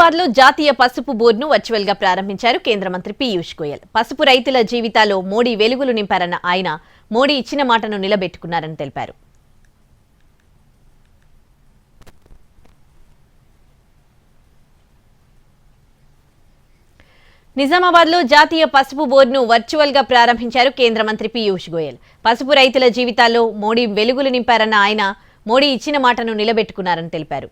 నిజామాబాద్లో జాతీయ పసుపు బోర్డును వర్చువల్గా ప్రారంభించారు కేంద్ర మంత్రి పీయూష్ గోయల్. పసుపు రైతుల జీవితాల్లో మోడీ వెలుగులు నింపారన్న ఆయన మోడీ ఇచ్చిన మాటను నిలబెట్టుకున్నారని తెలిపారు. నిజామాబాద్లో జాతీయ పసుపు బోర్డును వర్చువల్గా ప్రారంభించారు కేంద్ర మంత్రి పీయూష్ గోయల్. పసుపు రైతుల జీవితాల్లో మోడీ వెలుగులు నింపారన్న ఆయన మోడీ ఇచ్చిన మాటను నిలబెట్టుకున్నారని తెలిపారు.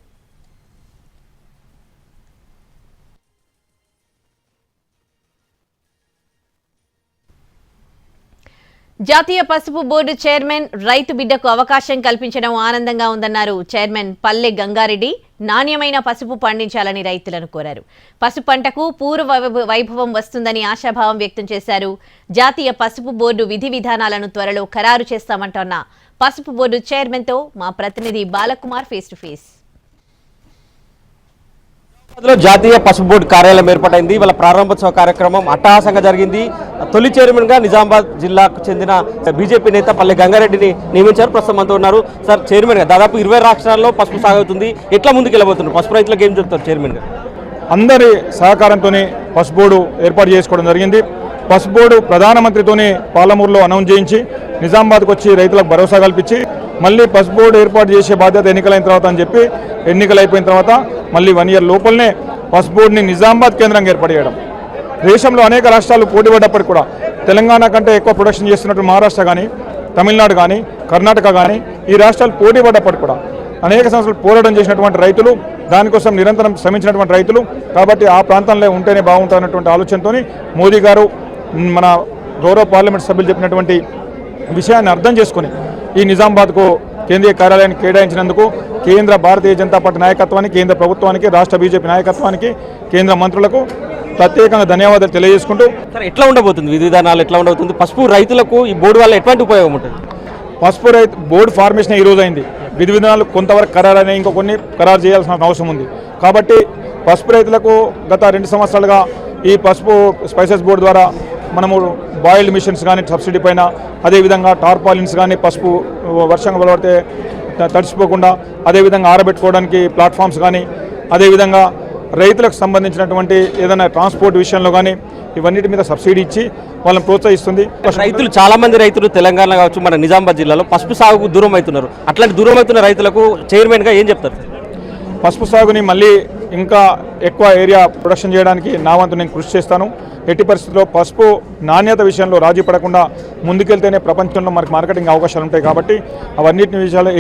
జాతీయ పసుపు బోర్డు చైర్మన్ రైతు బిడ్డకు అవకాశం కల్పించడం ఆనందంగా ఉందన్నారు. చైర్మన్ పల్లె గంగారెడ్డి నాణ్యమైన పసుపు పండించాలని రైతులను కోరారు. పసుపు పంటకు పూర్వ వైభవం వస్తుందని ఆశాభావం వ్యక్తం చేశారు. జాతీయ పసుపు బోర్డు విధి విధానాలను త్వరలో ఖరారు చేస్తామంటున్న పసుపు బోర్డు చైర్మన్ తో మా ప్రతినిధి బాలకుమార్ ఫేస్ టు ఫేస్. జాతీయ పసుపు బోర్డు కార్యాలయం ఏర్పాటైంది. వాళ్ళ ప్రారంభోత్సవ కార్యక్రమం అట్టహాసంగా జరిగింది. తొలి చైర్మన్ గా నిజామాబాద్ జిల్లాకు చెందిన బీజేపీ నేత పల్లె గంగారెడ్డిని నియమించారు. ప్రస్తుతం అంతా ఉన్నారు. సార్, చైర్మన్ గా దాదాపు 20 రాష్ట్రాల్లో పసుపు సాగుతుంది. ఎట్లా ముందుకు వెళ్ళబోతున్నారు? పసుపు రైతులకు ఏం చెప్తారు చైర్మన్ గా? అందరి సహకారంతోనే పసుపు బోర్డు ఏర్పాటు చేసుకోవడం జరిగింది. పసుపు బోర్డు ప్రధానమంత్రితోనే పాలమూరులో అనౌన్స్ చేయించి నిజామాబాద్కు వచ్చి రైతులకు భరోసా కల్పించి మళ్ళీ పసుపు బోర్డు ఏర్పాటు చేసే బాధ్యత ఎన్నికలైన తర్వాత అని చెప్పి ఎన్నికలు అయిపోయిన తర్వాత మళ్ళీ 1 ఇయర్ లోపలనే పసుపు బోర్డుని నిజామాబాద్ కేంద్రంగా ఏర్పాటు చేయడం. దేశంలో అనేక రాష్ట్రాలు పోటీ పడ్డప్పటికి కూడా తెలంగాణ కంటే ఎక్కువ ప్రొడక్షన్ చేస్తున్నట్టు మహారాష్ట్ర కానీ, తమిళనాడు కానీ, కర్ణాటక కానీ ఈ రాష్ట్రాలు పోటీ పడ్డప్పటికి కూడా అనేక సంవత్సరాలు పోరాటం చేసినటువంటి రైతులు, దానికోసం నిరంతరం శ్రమించినటువంటి రైతులు, కాబట్టి ఆ ప్రాంతంలో ఉంటేనే బాగుంటున్నటువంటి ఆలోచనతో మోదీ గారు మన గౌరవ పార్లమెంట్ సభ్యులు చెప్పినటువంటి విషయాన్ని అర్థం చేసుకుని ఈ నిజామాబాద్కు కేంద్రీయ కార్యాలయాన్ని కేటాయించినందుకు కేంద్ర భారతీయ జనతా పార్టీ నాయకత్వానికి, కేంద్ర ప్రభుత్వానికి, రాష్ట్ర బీజేపీ నాయకత్వానికి, కేంద్ర మంత్రులకు ప్రత్యేకంగా ధన్యవాదాలు తెలియజేసుకుంటూ, సార్, ఎట్లా ఉండబోతుంది విధి విధానాలు ఎట్లా ఉండబోతుంది? పసుపు రైతులకు ఈ బోర్డు వల్ల ఎటువంటి ఉపయోగం ఉంటుంది? పసుపు రైతు బోర్డు ఫార్మేషన్ ఈ రోజు అయింది. విధి విధానాలు కొంతవరకు ఖరారైన ఇంకో కొన్ని ఖరారు చేయాల్సిన అవసరం ఉంది. కాబట్టి పసుపు రైతులకు గత 2 సంవత్సరాలుగా ఈ పసుపు స్పైసెస్ బోర్డు ద్వారా మనము బాయిల్డ్ మిషన్స్ కానీ సబ్సిడీ పైన, అదేవిధంగా టార్పాలిన్స్ కానీ పసుపు వర్షంగా పడితే తడిసిపోకుండా అదేవిధంగా ఆరబెట్టుకోవడానికి ప్లాట్ఫామ్స్ కానీ, అదేవిధంగా రైతులకు సంబంధించినటువంటి ఏదైనా ట్రాన్స్పోర్ట్ విషయంలో కానీ ఇవన్నిటి మీద సబ్సిడీ ఇచ్చి వాళ్ళని ప్రోత్సహిస్తుంది. రైతులు చాలా మంది రైతులు తెలంగాణ కావచ్చు, మన నిజామాబాద్ జిల్లాలో పసుపు సాగుకు దూరం అవుతున్నారు. అట్లాంటి దూరం అవుతున్న రైతులకు చైర్మన్గా ఏం చెప్తారు? పసుపు సాగుని మళ్ళీ ఇంకా ఎక్కువ ఏరియా ప్రొడక్షన్ చేయడానికి నా వంతు నేను కృషి చేస్తాను. ఎట్టి పరిస్థితుల్లో పసుపు నాణ్యత విషయంలో రాజీ పడకుండా ముందుకెళ్తేనే ప్రపంచంలో మనకు మార్కెటింగ్ అవకాశాలు ఉంటాయి. కాబట్టి అవన్నిటి విషయాలు